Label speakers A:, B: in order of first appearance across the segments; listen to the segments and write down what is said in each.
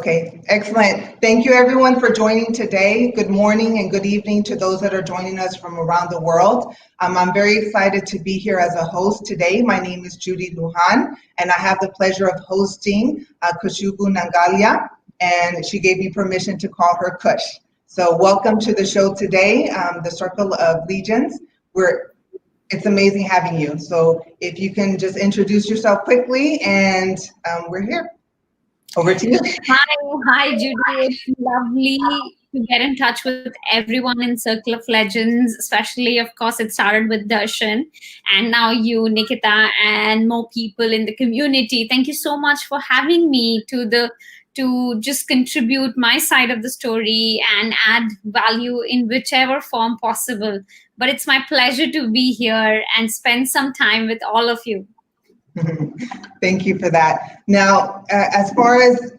A: Okay, excellent. Thank you everyone for joining today. Good morning and good evening to those that are joining us from around the world. I'm very excited to be here as a host today. My name is Judy Lujan, and I have the pleasure of hosting Khushboo Nangalia, and she gave me permission to call her Kush. So welcome to the show today, the Circle of Legions. It's amazing having you. So if you can just introduce yourself quickly, and we're here. Over to you.
B: Hi, Judy. It's lovely to get in touch with everyone in Circle of Legends, especially, of course, it started with Darshan, and now you, Nikita, and more people in the community. Thank you so much for having me to just contribute my side of the story and add value in whichever form possible. But it's my pleasure to be here and spend some time with all of you.
A: Thank you for that. Now, as far as,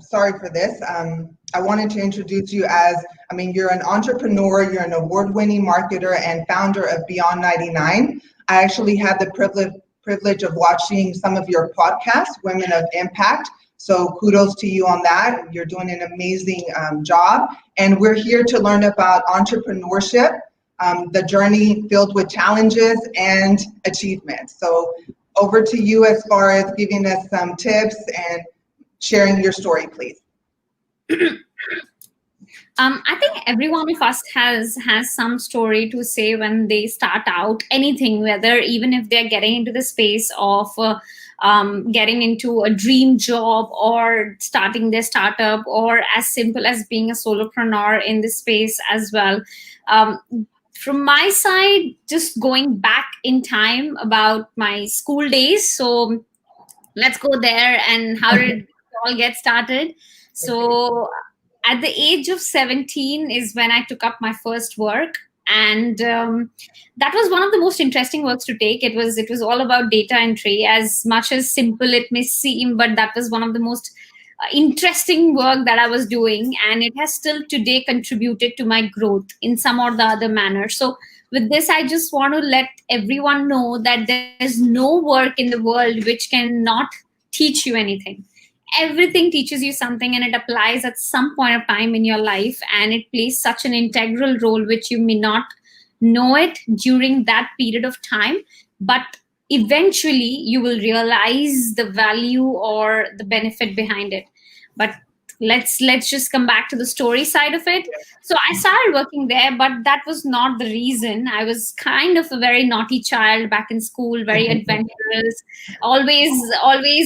A: sorry for this, I wanted to introduce you as, you're an entrepreneur, you're an award-winning marketer and founder of Beyond 99. I actually had the privilege of watching some of your podcasts, Women of Impact. So kudos to you on that. You're doing an amazing job. And we're here to learn about entrepreneurship, the journey filled with challenges and achievements. So over to you as far as giving us some tips and sharing your story, please.
B: I think every one of us has some story to say when they start out anything, whether even if they're getting into the space of getting into a dream job or starting their startup, or as simple as being a solopreneur in this space as well. From my side, just going back in time about my school days. So let's go there. And how did it all get started? So at the age of 17 is when I took up my first work. And that was one of the most interesting works to take. It was all about data entry, as much as simple it may seem, but that was one of the most interesting work that I was doing, and it has still today contributed to my growth in some or the other manner. So with this, I just want to let everyone know that there's no work in the world which cannot teach you anything. Everything teaches you something, and it applies at some point of time in your life, and it plays such an integral role which you may not know it during that period of time, but eventually you will realize the value or the benefit behind it. But let's just come back to the story side of it. So I started working there, but that was not the reason. I was kind of a very naughty child back in school, very adventurous, always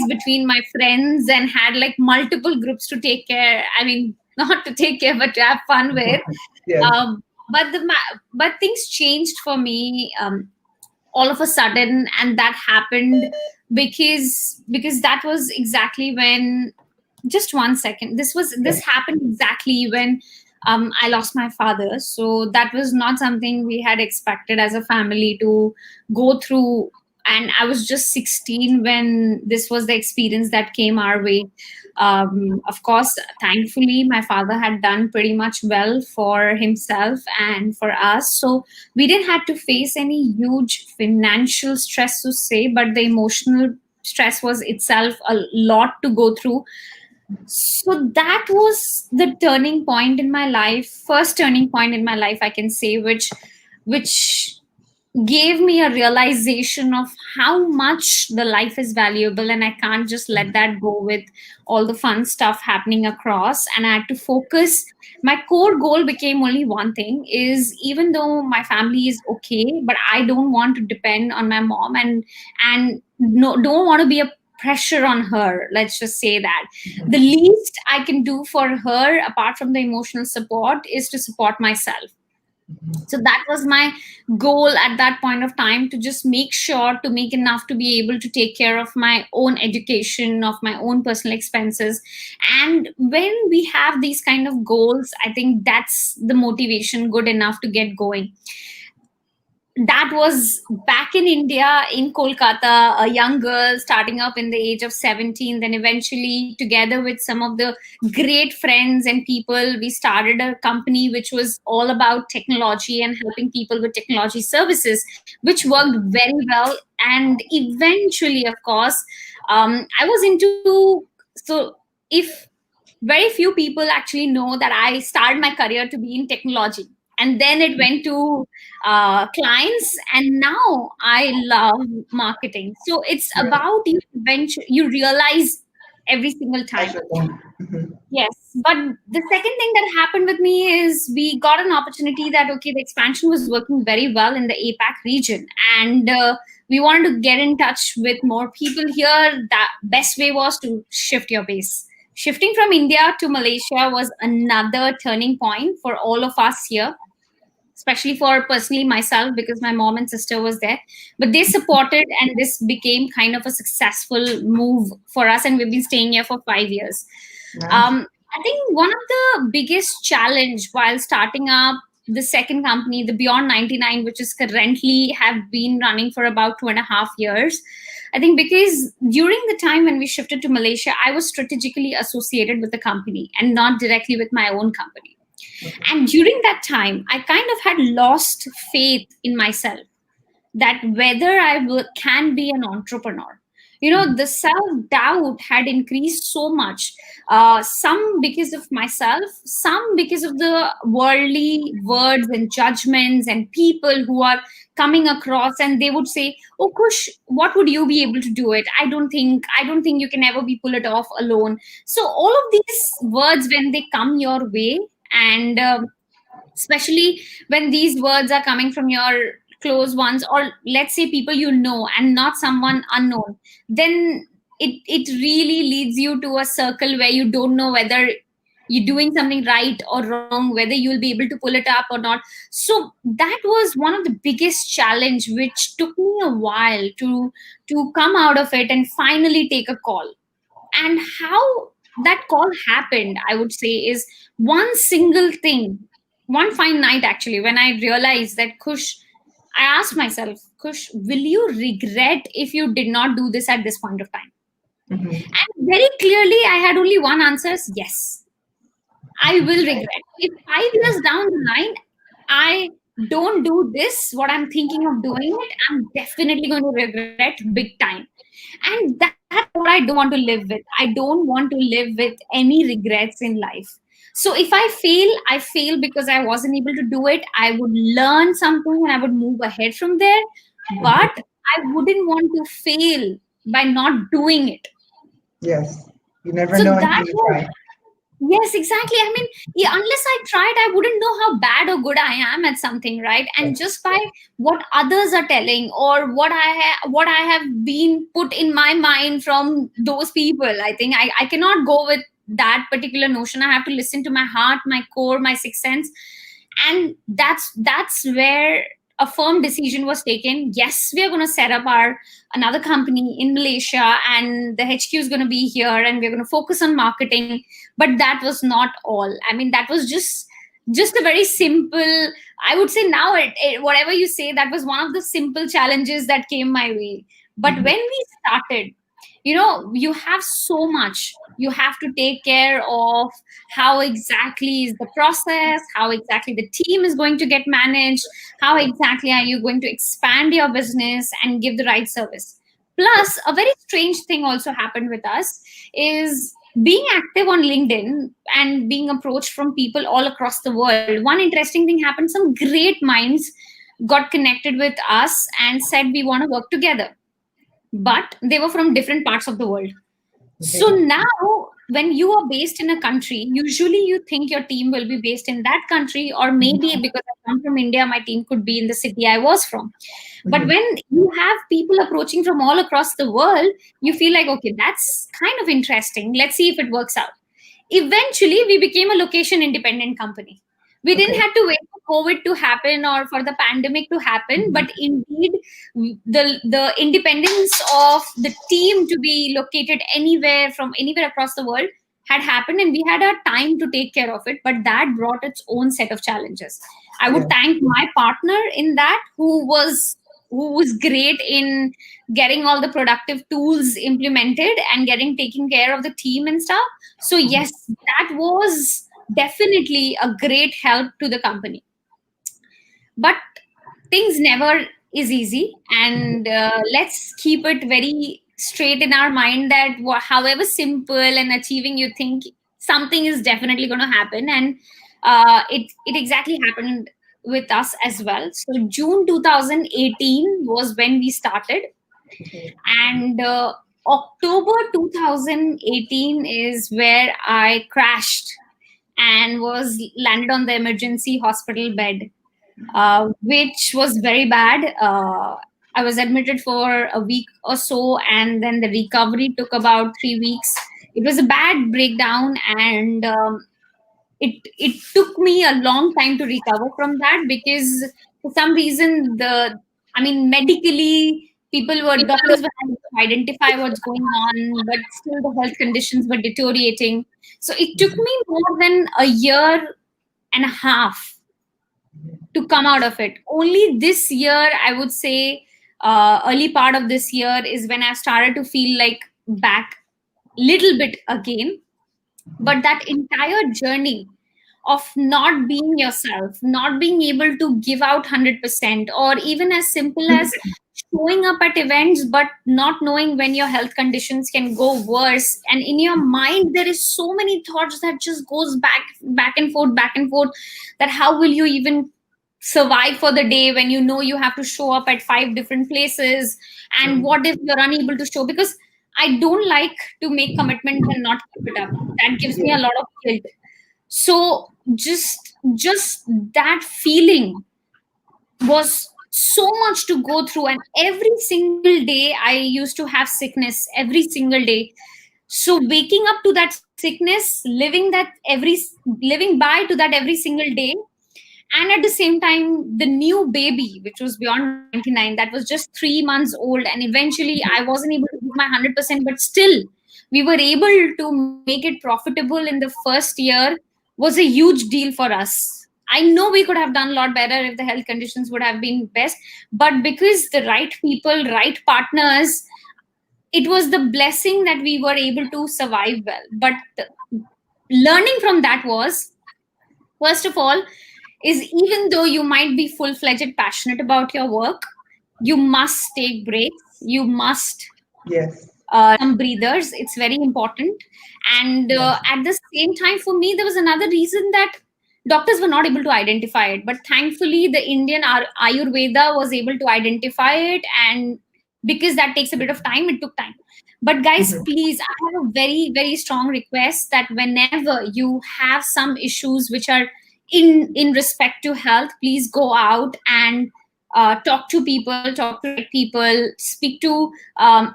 B: between my friends, and had like multiple groups to take care. Not to take care, but to have fun with.
A: Yeah.
B: But things changed for me all of a sudden, and that happened because that was exactly when, just 1 second, this happened exactly when I lost my father. So that was not something we had expected as a family to go through, and I was just 16 when this was the experience that came our way. Of course, thankfully, my father had done pretty much well for himself and for us. So we didn't have to face any huge financial stress to say, but the emotional stress was itself a lot to go through. So that was the turning point in my life, first turning point in my life, I can say, which gave me a realization of how much the life is valuable, and I can't just let that go with all the fun stuff happening across. And I had to focus. My core goal became only one thing: is even though my family is okay, but I don't want to depend on my mom, and don't want to be a pressure on her. Let's just say that the least I can do for her, apart from the emotional support, is to support myself. So that was my goal at that point of time, to just make sure to make enough to be able to take care of my own education, of my own personal expenses. And when we have these kind of goals, I think that's the motivation good enough to get going. That was back in India, in Kolkata, a young girl starting up in the age of 17. Then eventually, together with some of the great friends and people, we started a company which was all about technology and helping people with technology services, which worked very well. And eventually, of course, I was into, so if very few people actually know that I started my career to be in technology. And then it went to clients, and now I love marketing. So it's
A: Right.
B: about you eventually, you realize every single time.
A: Everything. Mhm.
B: Yes, but the second thing that happened with me is we got an opportunity that, okay, the expansion was working very well in the APAC region, and we wanted to get in touch with more people here. That best way was to shift your base. Shifting from India to Malaysia was another turning point for all of us here, especially for personally myself, because my mom and sister was there, but they supported, and this became kind of a successful move for us, and we've been staying here for 5 years.
A: Nice.
B: I think one of the biggest challenge while starting up the second company, the Beyond 99, which is currently have been running for about 2.5 years. I think because during the time when we shifted to Malaysia, I was strategically associated with the company and not directly with my own company. And during that time, I kind of had lost faith in myself, that whether can be an entrepreneur. The self doubt had increased so much. Some because of myself, some because of the worldly words and judgments and people who are coming across, and they would say, "Oh, Kush, what would you be able to do it? I don't think you can ever be pull it off alone." So all of these words, when they come your way, and especially when these words are coming from your close ones, or let's say people and not someone unknown, then it really leads you to a circle where you don't know whether you're doing something right or wrong, whether you'll be able to pull it up or not. So that was one of the biggest challenge, which took me a while to come out of it and finally take a call. And how that call happened, I would say, is one single thing. One fine night, actually, when I realized that, Kush, I asked myself, Kush, will you regret if you did not do this at this point of time?
A: Mhm.
B: And very clearly, I had only one answer: yes, I will regret. If 5 years down the line, I don't do this, what I'm thinking of doing it, I'm definitely going to regret big time. And that's what I don't want to live with. I don't want to live with any regrets in life. So if I fail because I wasn't able to do it. I would learn something and I would move ahead from there. But I wouldn't want to fail by not doing it.
A: Yes. You never
B: So
A: know until
B: that
A: you
B: was,
A: try.
B: yes, exactly. I mean, yeah, unless I tried, I wouldn't know how bad or good I am at something, right? And
A: Yes.
B: just by what others are telling, or what I have been put in my mind from those people, I think I cannot go with that particular notion. I have to listen to my heart, my core, my sixth sense, and that's where a firm decision was taken. Yes, we are going to set up our another company in Malaysia, and the HQ is going to be here, and we're going to focus on marketing. But that was not all. I mean, that was just a very simple, I would say now, whatever you say, that was one of the simple challenges that came my way. But
A: Mhm.
B: when we started, you have so much. You have to take care of how exactly is the process, how exactly the team is going to get managed, how exactly are you going to expand your business and give the right service. Plus, a very strange thing also happened with us is being active on LinkedIn and being approached from people all across the world. One interesting thing happened: some great minds got connected with us and said, we want to work together, but they were from different parts of the world. So
A: Okay.
B: now, when you are based in a country, usually you think your team will be based in that country, or maybe
A: Mhm.
B: because I come from India, my team could be in the city I was from. But
A: Mhm.
B: when you have people approaching from all across the world, you feel like, okay, that's kind of interesting. Let's see if it works out. Eventually, we became a location independent company. We didn't
A: Okay.
B: have to wait for COVID to happen or for the pandemic to happen,
A: Mhm.
B: but indeed, the independence of the team to be located anywhere from anywhere across the world had happened, and we had our time to take care of it. But that brought its own set of challenges. I would
A: Yes.
B: thank my partner in that, who was great in getting all the productive tools implemented and getting taking care of the team and stuff. So
A: Mhm.
B: yes, that was definitely a great help to the company. But things never is easy, and let's keep it very straight in our mind that however simple and achieving you think something is definitely going to happen. And it exactly happened with us as well. So June 2018 was when we started, and October 2018 is where I crashed and was landed on the emergency hospital bed, which was very bad. I was admitted for a week or so, and then the recovery took about 3 weeks. It was a bad breakdown, and it took me a long time to recover from that, because for some reason medically doctors were able to identify what's going on, but still the health conditions were deteriorating. So it took me more than a year and a half to come out of it. Only this year, I would say, early part of this year is when I started to feel like back little bit again. But that entire journey of not being yourself, not being able to give out 100%, or even as simple as showing up at events but not knowing when your health conditions can go worse, and in your mind there is so many thoughts that just goes back and forth, that how will you even survive for the day when you know you have to show up at 5 different places, and what if you're unable to show, because I don't like to make commitments and not keep it up. That gives me a lot of guilt. So just that feeling was so much to go through, and every single day I used to have sickness, every single day. So waking up to that sickness, living by to that every single day, and at the same time the new baby, which was beyond 99, that was just 3 months old, and eventually I wasn't able to give my 100%, but still we were able to make it profitable in the first year, was a huge deal for us. I know we could have done a lot better if the health conditions would have been best, but because the right people, right partners, it was the blessing that we were able to survive well. But learning from that was, first of all, is even though you might be full-fledged passionate about your work, you must take breaks. You must some breathers. It's very important. And at the same time, for me, there was another reason that doctors were not able to identify it. But thankfully, the Indian Ayurveda was able to identify it. And because that takes a bit of time, it took time. But guys, please, I have a very, very strong request that whenever you have some issues which are in respect to health, please go out and talk to people, talk to people, speak to,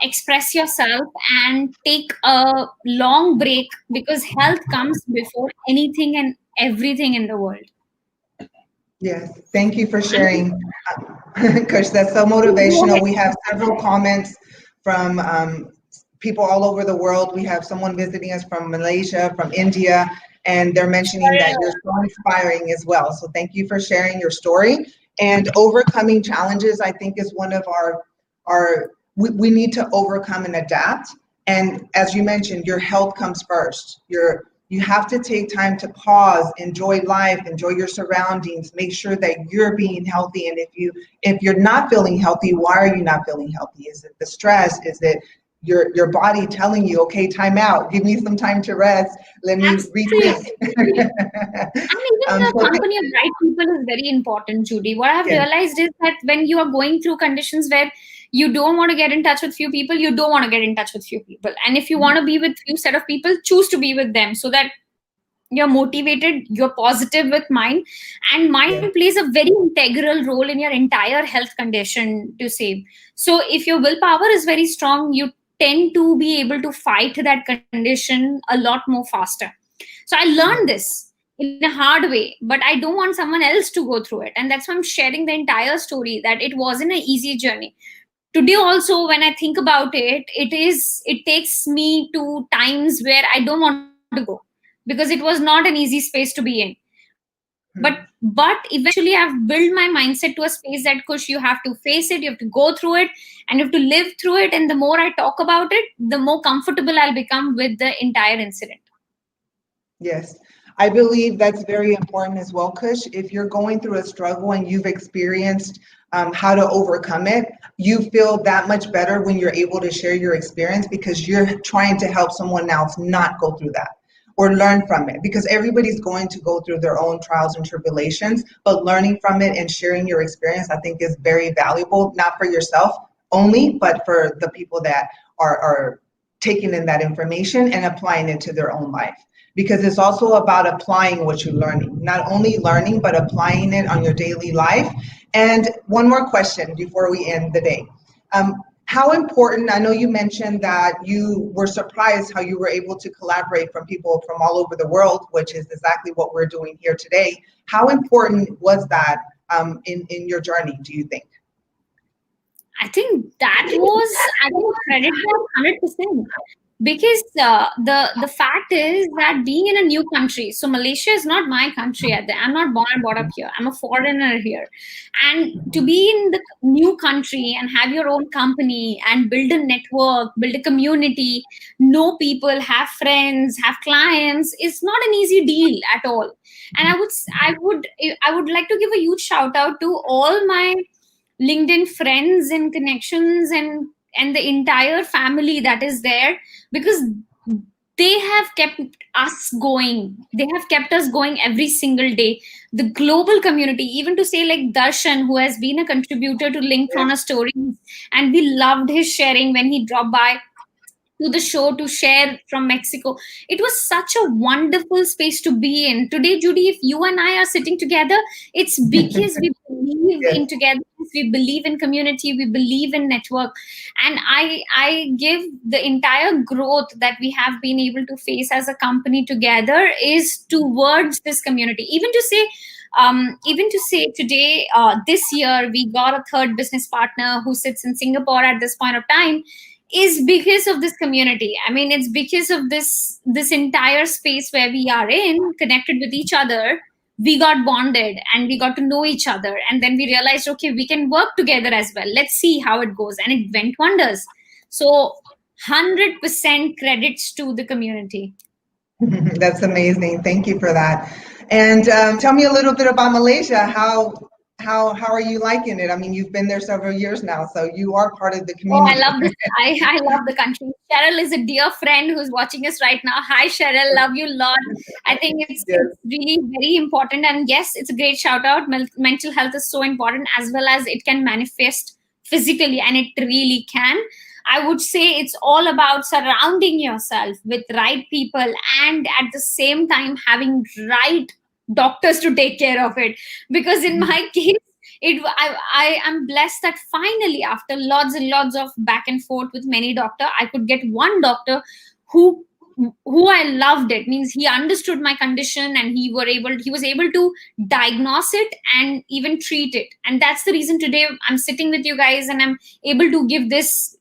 B: express yourself, and take a long break, because health comes before anything and everything in the world.
A: Yes, thank you for sharing, Kush. That's so motivational. We have several comments from people all over the world. We have someone visiting us from Malaysia, from India, and they're mentioning that you're so inspiring as well. So thank you for sharing your story. And overcoming challenges, I think, is one of we need to overcome and adapt. And as you mentioned, your health comes first. You have to take time to pause, enjoy life, enjoy your surroundings, make sure that you're being healthy. And if you're not feeling healthy, why are you not feeling healthy? Is it the stress? Is it your body telling you, okay, time out, give me some time to rest, let me rethink?
B: And even the company of right people is very important, Judy. What I've realized is that when you are going through conditions where you don't want to get in touch with few people, you don't want to get in touch with few people. And if you want to be with few set of people, choose to be with them, so that you're motivated, you're positive with mind. And mind plays a very integral role in your entire health condition to save. So if your willpower is very strong, you tend to be able to fight that condition a lot more faster. So I learned this in a hard way, but I don't want someone else to go through it. And that's why I'm sharing the entire story, that it wasn't an easy journey. Today also, when I think about it, it takes me to times where I don't want to go, because it was not an easy space to be in. But eventually I've built my mindset to a space that, Kush, you have to face it, you have to go through it, and you have to live through it. And the more I talk about it, the more comfortable I'll become with the entire incident.
A: Yes, I believe that's very important as well, Kush. If you're going through a struggle and you've experienced how to overcome it, you feel that much better when you're able to share your experience, because you're trying to help someone else not go through that. or learn from it, because everybody's going to go through their own trials and tribulations, but learning from it and sharing your experience, I think, is very valuable, not for yourself only, but for the people that are taking in that information and applying it to their own life. Because it's also about applying what you're learning, not only learning, but applying it on your daily life. And one more question before we end the day. How important, I know you mentioned that you were surprised how you were able to collaborate from people from all over the world, which is exactly what we're doing here today. How important was that in your journey, do you think?
B: I think that was, I think, credit them 100%. Because the fact is that being in a new country, so Malaysia is not my country. I'm not born and brought up here. I'm a foreigner here, and to be in the new country and have your own company and build a network, build a community, know people, have friends, have clients, is not an easy deal at all. And I would like to give a huge shout out to all my LinkedIn friends and connections and the entire family that is there, because they have kept us going. They have kept us going every single day. The global community, even to say like Darshan, who has been a contributor to Link Prana Stories, and we loved his sharing when he dropped by to the show to share from Mexico. It was such a wonderful space to be in. Today, Judy, if you and I are sitting together, it's because we believe in togetherness, we believe in community, we believe in network. And I give the entire growth that we have been able to face as a company together is towards this community. Even to say today, this year, we got a third business partner who sits in Singapore at this point of time, is because of this community. I mean, it's because of this entire space where we are in, connected with each other. We got bonded and we got to know each other. And then we realized, okay, we can work together as well. Let's see how it goes. And it went wonders. So 100% credits to the community.
A: That's amazing. Thank you for that. And tell me a little bit about Malaysia. How are you liking it? I mean, you've been there several years now, so you are part of the community.
B: Oh, I love this. I love the country. Cheryl is a dear friend who's watching us right now. Hi, Cheryl. Love you a lot. I think it's really very important. And yes, it's a great shout out. Mental health is so important, as well as it can manifest physically, and it really can. I would say it's all about surrounding yourself with right people, and at the same time having right doctors to take care of it. Because in my case, I am blessed that finally, after lots and lots of back and forth with many doctors, I could get one doctor who I loved. It means he understood my condition, and he was able to diagnose it and even treat it. And that's the reason today I'm sitting with you guys and I'm able to give this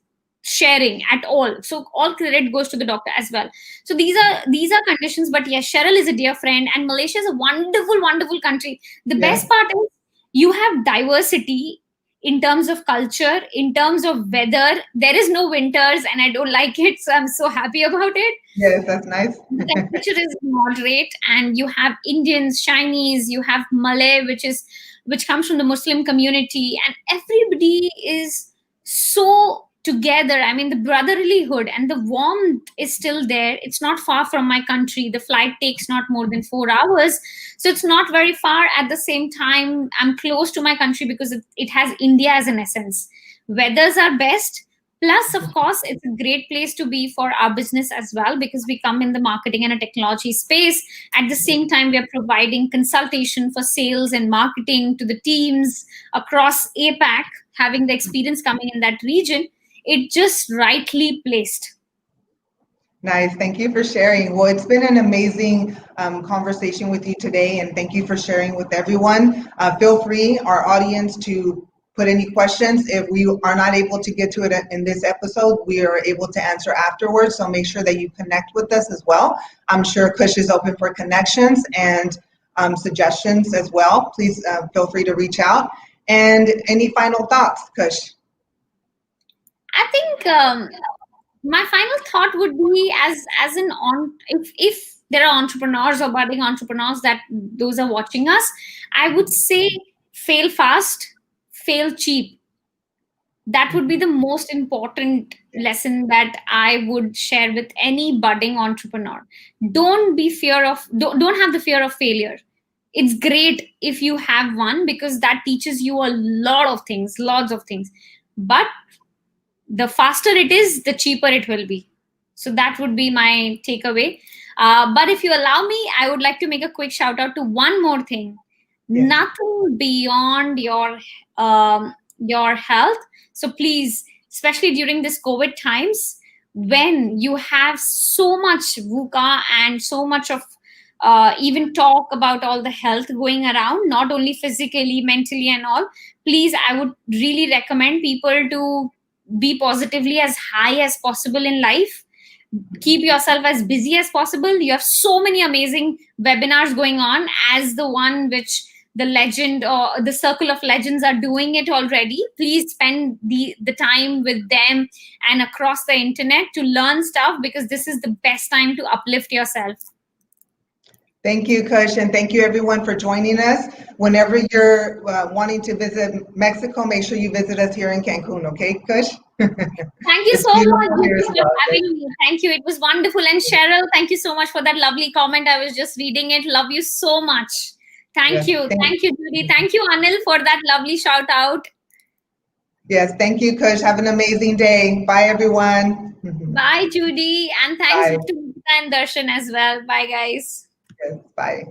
B: sharing at all. So all credit goes to the doctor as well. So these are conditions. But yes, Cheryl is a dear friend, and Malaysia is a wonderful, wonderful country. The best part is you have diversity in terms of culture, in terms of weather. There is no winters, and I don't like it, so I'm so happy about it.
A: Yes, that's nice.
B: The temperature is moderate, and you have Indians, Chinese, you have Malay, which comes from the Muslim community, and everybody is so together. I mean, the brotherlyhood and the warmth is still there. It's not far from my country. The flight takes not more than 4 hours. So it's not very far. At the same time, I'm close to my country because it has India as an essence. Weathers are best. Plus, of course, it's a great place to be for our business as well, because we come in the marketing and a technology space. At the same time, we are providing consultation for sales and marketing to the teams across APAC, having the experience coming in that region. It just rightly placed.
A: Nice. Thank you for sharing. Well, it's been an amazing conversation with you today, and thank you for sharing with everyone. Feel free, our audience, to put any questions. If we are not able to get to it in this episode, we are able to answer afterwards. So make sure that you connect with us as well. I'm sure Kush is open for connections and suggestions as well. Please feel free to reach out. And any final thoughts, Kush?
B: I think my final thought would be if there are entrepreneurs or budding entrepreneurs those are watching us, I would say fail fast, fail cheap. That would be the most important lesson that I would share with any budding entrepreneur. Don't have the fear of failure. It's great if you have one, because that teaches you a lot of things, lots of things. But the faster it is, the cheaper it will be. So that would be my takeaway. But if you allow me, I would like to make a quick shout out to one more thing.
A: Yes.
B: Nothing beyond your health. So please, especially during this COVID times, when you have so much VUCA and so much of even talk about all the health going around, not only physically, mentally, and all, please, I would really recommend people to be positively as high as possible in life. Keep yourself as busy as possible. You have so many amazing webinars going on, as the one which the legend or the circle of legends are doing it already. Please spend the time with them and across the internet to learn stuff, because this is the best time to uplift yourself.
A: Thank you, Kush, and thank you everyone for joining us. Whenever you're wanting to visit Mexico, make sure you visit us here in Cancun, okay, Kush?
B: Thank you so much for having me. Thank you. It was wonderful. And Cheryl, thank you so much for that lovely comment. I was just reading it. Love you so much. Thank you. Thank you, Judy. Thank you, Anil, for that lovely shout out.
A: Yes, thank you, Kush. Have an amazing day. Bye, everyone.
B: Bye, Judy. And thanks to Mita and Darshan as well. Bye, guys.
A: Yes, bye.